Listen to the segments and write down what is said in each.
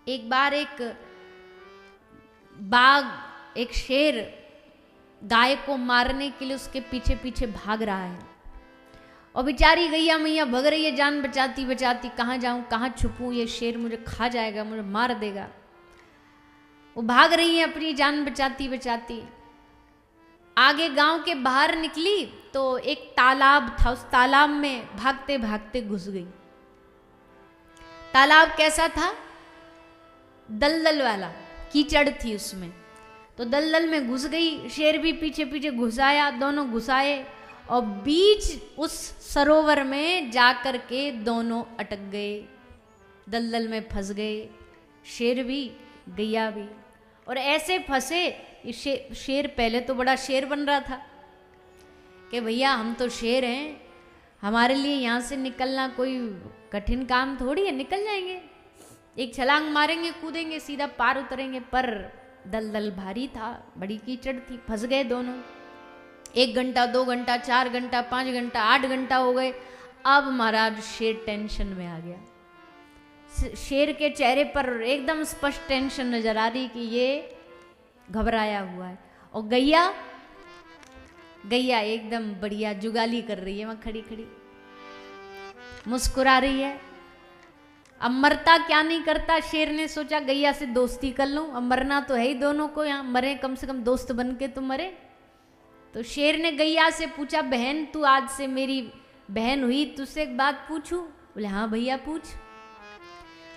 एक बार एक बाघ, एक शेर गाय को मारने के लिए उसके पीछे पीछे भाग रहा है और बेचारी गैया मैया भग रही है जान बचाती बचाती, कहाँ जाऊं कहाँ छुपूं, ये शेर मुझे खा जाएगा, मुझे मार देगा। वो भाग रही है अपनी जान बचाती बचाती। आगे गांव के बाहर निकली तो एक तालाब था, उस तालाब में भागते भागते घुस गई। तालाब कैसा था? दलदल वाला, कीचड़ थी उसमें। तो दलदल में घुस गई, शेर भी पीछे पीछे घुस आया, दोनों घुस आए और बीच उस सरोवर में जाकर के दोनों अटक गए, दलदल में फंस गए, शेर भी गैया भी। और ऐसे फंसे, शेर पहले तो बड़ा शेर बन रहा था कि भैया हम तो शेर हैं, हमारे लिए यहाँ से निकलना कोई कठिन काम थोड़ी है, निकल जाएंगे, एक छलांग मारेंगे कूदेंगे सीधा पार उतरेंगे। पर दलदल भारी था, बड़ी कीचड़ थी, फंस गए दोनों। 1 घंटा 2 घंटा 4 घंटा 5 घंटा 8 घंटा हो गए। अब महाराज शेर टेंशन में आ गया। शेर के चेहरे पर एकदम स्पष्ट टेंशन नजर आ रही कि ये घबराया हुआ है। और गैया एकदम बढ़िया जुगाली कर रही है, वहां खड़ी खड़ी मुस्कुरा रही है। अब मरता क्या नहीं करता, शेर ने सोचा गैया से दोस्ती कर लूं, अब मरना तो है ही दोनों को, यहाँ मरे कम से कम दोस्त बन के तो मरे। तो शेर ने गैया से पूछा, बहन तू आज से मेरी बहन हुई, तुझसे एक बात पूछूं? बोले हाँ भैया पूछ।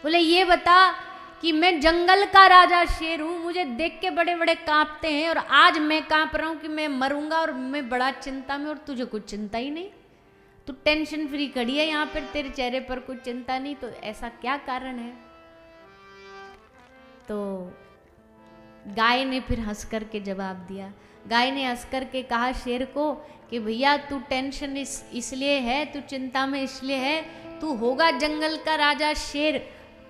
बोले ये बता कि मैं जंगल का राजा शेर हूं, मुझे देख के बड़े बड़े कांपते हैं और आज मैं कांप रहा हूं कि मैं मरूंगा और मैं बड़ा चिंता में, और तुझे कुछ चिंता ही नहीं, तू टेंशन फ्री खड़ी है यहाँ पर, तेरे चेहरे पर कुछ चिंता नहीं, तो ऐसा क्या कारण है? तो गाय ने फिर हंस करके जवाब दिया। गाय ने हंस करके कहा शेर को कि भैया तू टेंशन इसलिए है, तू चिंता में इसलिए है, तू होगा जंगल का राजा शेर,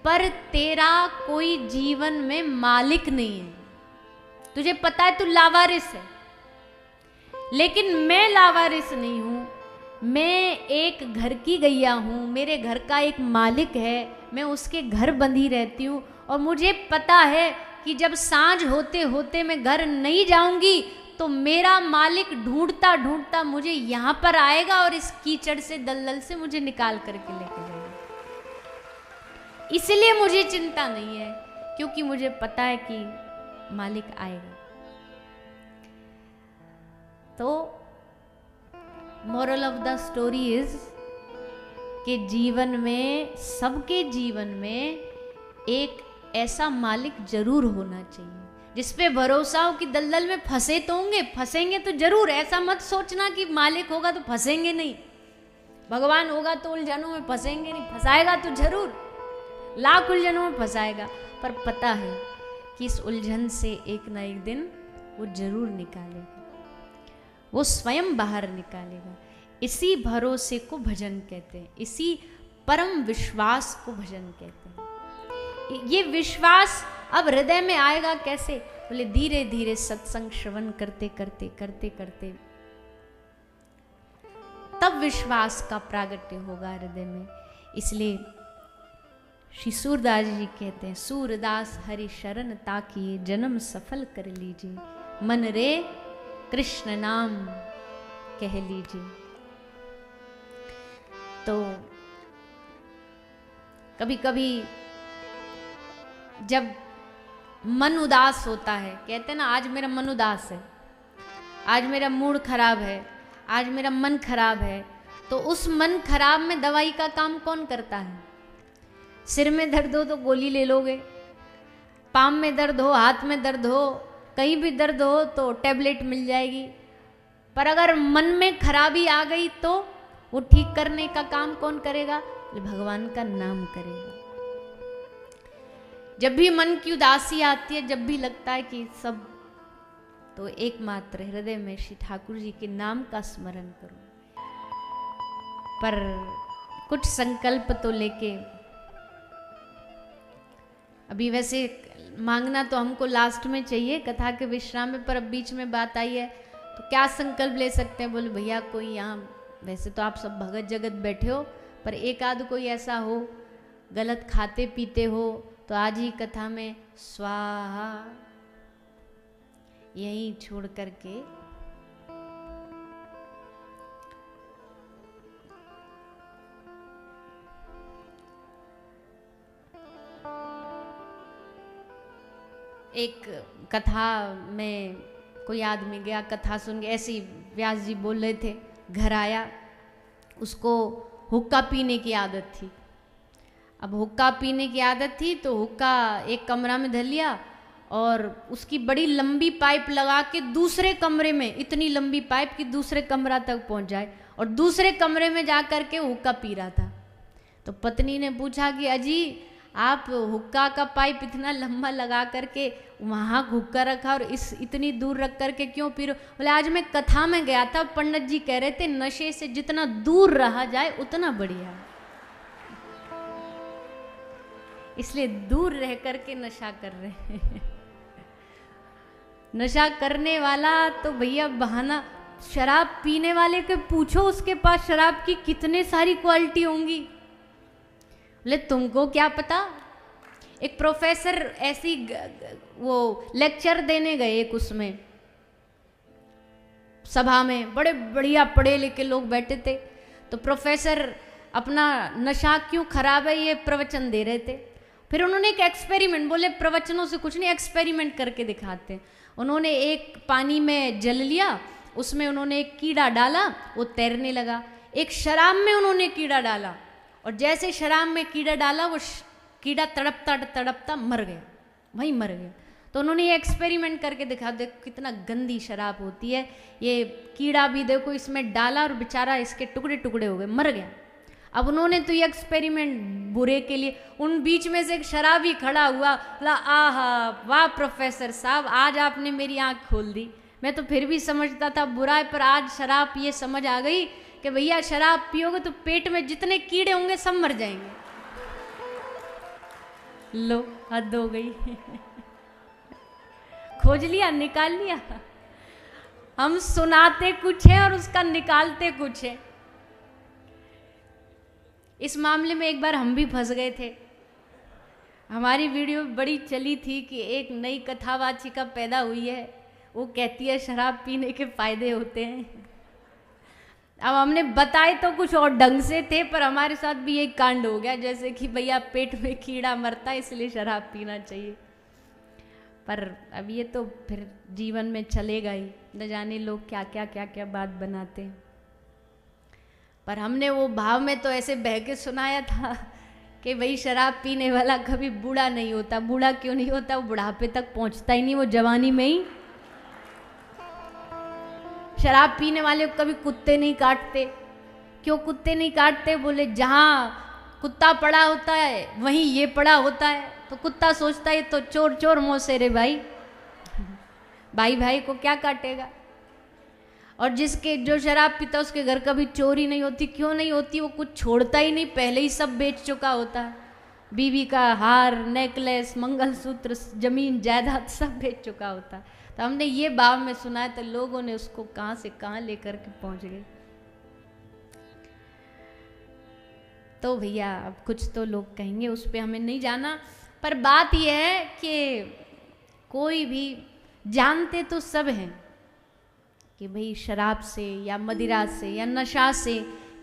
पर तेरा कोई जीवन में मालिक नहीं है। तुझे पता है तू लावारिस है, लेकिन मैं लावारिस नहीं हूं, मैं एक घर की गैया हूं, मेरे घर का एक मालिक है, मैं उसके घर बंधी रहती हूं। और मुझे पता है कि जब सांझ होते होते मैं घर नहीं जाऊंगी तो मेरा मालिक ढूंढता ढूंढता मुझे यहाँ पर आएगा और इस कीचड़ से दलदल से मुझे निकाल करके लेके जाएगा। इसलिए मुझे चिंता नहीं है, क्योंकि मुझे पता है कि मालिक आएगा। तो moral of the story is कि जीवन में, सबके जीवन में एक ऐसा मालिक जरूर होना चाहिए जिस पे भरोसा हो कि दलदल में फंसे तो होंगे, फंसेंगे तो जरूर। ऐसा मत सोचना कि मालिक होगा तो फंसेंगे नहीं, भगवान होगा तो उलझनों में फंसेंगे नहीं, फंसाएगा तो जरूर, लाख उलझनों में फंसाएगा, पर पता है कि इस उलझन से एक ना एक दिन वो जरूर निकालेगा, वो स्वयं बाहर निकालेगा। इसी भरोसे को भजन कहते हैं, इसी परम विश्वास को भजन कहते हैं। ये विश्वास अब हृदय में आएगा कैसे? बोले धीरे धीरे सत्संग श्रवण करते करते करते करते तब विश्वास का प्रागट्य होगा हृदय में। इसलिए श्री सूरदास जी कहते हैं, सूरदास हरि शरण ताकिए जन्म सफल कर लीजिए, मन रे कृष्ण नाम कह लीजिए। तो कभी कभी जब मन उदास होता है, कहते हैं ना आज मेरा मन उदास है, आज मेरा मूड खराब है, आज मेरा मन खराब है, तो उस मन खराब में दवाई का काम कौन करता है? सिर में दर्द हो तो गोली ले लोगे, पाँव में दर्द हो, हाथ में दर्द हो, कहीं भी दर्द हो तो टैबलेट मिल जाएगी। पर अगर मन में खराबी आ गई तो वो ठीक करने का काम कौन करेगा? भगवान का नाम करेगा। जब भी मन की उदासी आती है, जब भी लगता है कि सब, तो एकमात्र हृदय में श्री ठाकुर जी के नाम का स्मरण करो। पर कुछ संकल्प तो लेके, अभी वैसे मांगना तो हमको लास्ट में चाहिए कथा के विश्राम में, पर अब बीच में बात आई है तो क्या संकल्प ले सकते हैं? बोले भैया कोई यहाँ, वैसे तो आप सब भगत जगत बैठे हो, पर एक आध कोई ऐसा हो, गलत खाते पीते हो तो आज ही कथा में स्वाहा यहीं छोड़ करके एक कथा में कोई आदमी गया, कथा सुन के ऐसे ही व्यास जी बोल रहे थे, घर आया, उसको हुक्का पीने की आदत थी। अब हुक्का पीने की आदत थी तो हुक्का एक कमरा में धर लिया और उसकी बड़ी लंबी पाइप लगा के दूसरे कमरे में, इतनी लंबी पाइप कि दूसरे कमरा तक पहुंच जाए, और दूसरे कमरे में जा कर के हुक्का पी रहा था। तो पत्नी ने पूछा कि अजी आप हुक्का का पाइप इतना लंबा लगा करके वहाँ हुक्का रखा और इस इतनी दूर रख करके क्यों पी रहे हो? बोले आज मैं कथा में गया था, पंडित जी कह रहे थे नशे से जितना दूर रहा जाए उतना बढ़िया, इसलिए दूर रह करके नशा कर रहे हैं। नशा करने वाला तो भैया बहाना, शराब पीने वाले के पूछो उसके पास शराब की कितने सारी क्वालिटी होंगी। बोले तुमको क्या पता। एक प्रोफेसर ऐसी वो लेक्चर देने गए एक उसमें सभा में, बड़े बढ़िया पढ़े लिखे लोग बैठे थे, तो प्रोफेसर अपना नशा क्यों खराब है ये प्रवचन दे रहे थे। फिर उन्होंने एक एक्सपेरिमेंट, बोले प्रवचनों से कुछ नहीं, एक्सपेरिमेंट करके दिखाते हैं। उन्होंने एक पानी में जल लिया, उसमें उन्होंने एक कीड़ा डाला, वो तैरने लगा। एक शराब में उन्होंने कीड़ा डाला, और जैसे शराब में कीड़ा डाला वो कीड़ा तड़पता तड़पता मर गया, वहीं मर गया। तो उन्होंने ये एक्सपेरिमेंट करके दिखा, देखो कितना गंदी शराब होती है, ये कीड़ा भी देखो इसमें डाला और बेचारा इसके टुकड़े टुकड़े हो गए, मर गया। अब उन्होंने तो ये एक्सपेरिमेंट बुरे के लिए, उन बीच में से एक शराबी खड़ा हुआ, बोला आहा वाह प्रोफेसर साहब आज आपने मेरी आंख खोल दी, मैं तो फिर भी समझता था बुरा है, पर आज शराब ये समझ आ गई कि भैया शराब पियोगे तो पेट में जितने कीड़े होंगे सब मर जाएंगे। लो हद हो गई। खोज लिया, निकाल लिया। हम सुनाते कुछ है और उसका निकालते कुछ है। इस मामले में एक बार हम भी फंस गए थे। हमारी वीडियो बड़ी चली थी कि एक नई कथावाचिका पैदा हुई है, वो कहती है शराब पीने के फायदे होते हैं। अब हमने बताए तो कुछ और ढंग से थे, पर हमारे साथ भी यही कांड हो गया, जैसे कि भैया पेट में कीड़ा मरता है इसलिए शराब पीना चाहिए। पर अब ये तो फिर जीवन में चलेगा ही, न जाने लोग क्या क्या बात बनाते हैं। पर हमने वो भाव में तो ऐसे बह के सुनाया था कि भाई शराब पीने वाला कभी बूढ़ा नहीं होता। बूढ़ा क्यों नहीं होता? वो बुढ़ापे तक पहुंचता ही नहीं, वो जवानी में ही। शराब पीने वाले कभी कुत्ते नहीं काटते। क्यों कुत्ते नहीं काटते? बोले जहाँ कुत्ता पड़ा होता है वहीं ये पड़ा होता है, तो कुत्ता सोचता है तो चोर चोर मोसेरे भाई, भाई भाई को क्या काटेगा। और जिसके जो शराब पीता उसके घर कभी चोरी नहीं होती। क्यों नहीं होती? वो कुछ छोड़ता ही नहीं, पहले ही सब बेच चुका होता है। बीवी का हार, नेकलेस, मंगलसूत्र, जमीन जायदाद सब बेच चुका होता है। तो हमने ये भाव में सुना है, तो लोगों ने उसको कहां से कहां लेकर के पहुंच गए। तो भैया अब कुछ तो लोग कहेंगे, उस पर हमें नहीं जाना। पर बात यह है कि कोई भी जानते तो सब हैं कि भाई शराब से या मदिरा से या नशा से,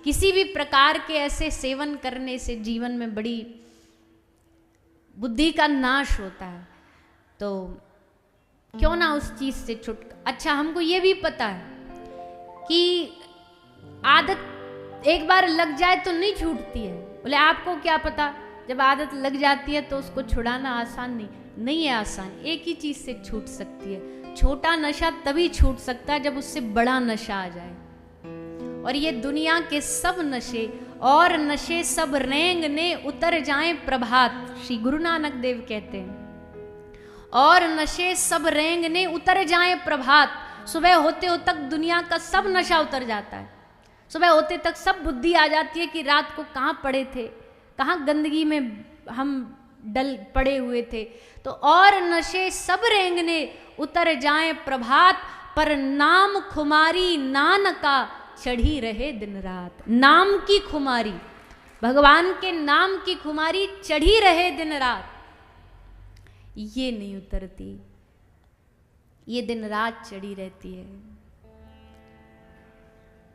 किसी भी प्रकार के ऐसे सेवन करने से जीवन में बड़ी बुद्धि का नाश होता है। तो क्यों ना उस चीज से अच्छा हमको ये भी पता है कि आदत एक बार लग जाए तो नहीं छूटती है। बोले आपको क्या पता, जब आदत लग जाती है तो उसको छुड़ाना आसान नहीं है। आसान एक ही चीज से छूट सकती है। छोटा नशा तभी छूट सकता है जब उससे बड़ा नशा आ जाए। और ये दुनिया के सब नशे और नशे सब रेंगने उतर जाएं प्रभात, श्री गुरु नानक देव कहते हैं। और नशे सब रेंगने उतर जाएं प्रभात, सुबह होते हो तक दुनिया का सब नशा उतर जाता है। सुबह होते तक सब बुद्धि आ जाती है कि रात को कहाँ पड़े थे, कहाँ गंदगी में हम डल पड़े हुए थे। तो और नशे सब रेंगने उतर जाएं प्रभात, पर नाम खुमारी नानका चढ़ी रहे दिन रात। नाम की खुमारी, भगवान के नाम की खुमारी चढ़ी रहे दिन रात। ये नहीं उतरती, ये दिन रात चढ़ी रहती है।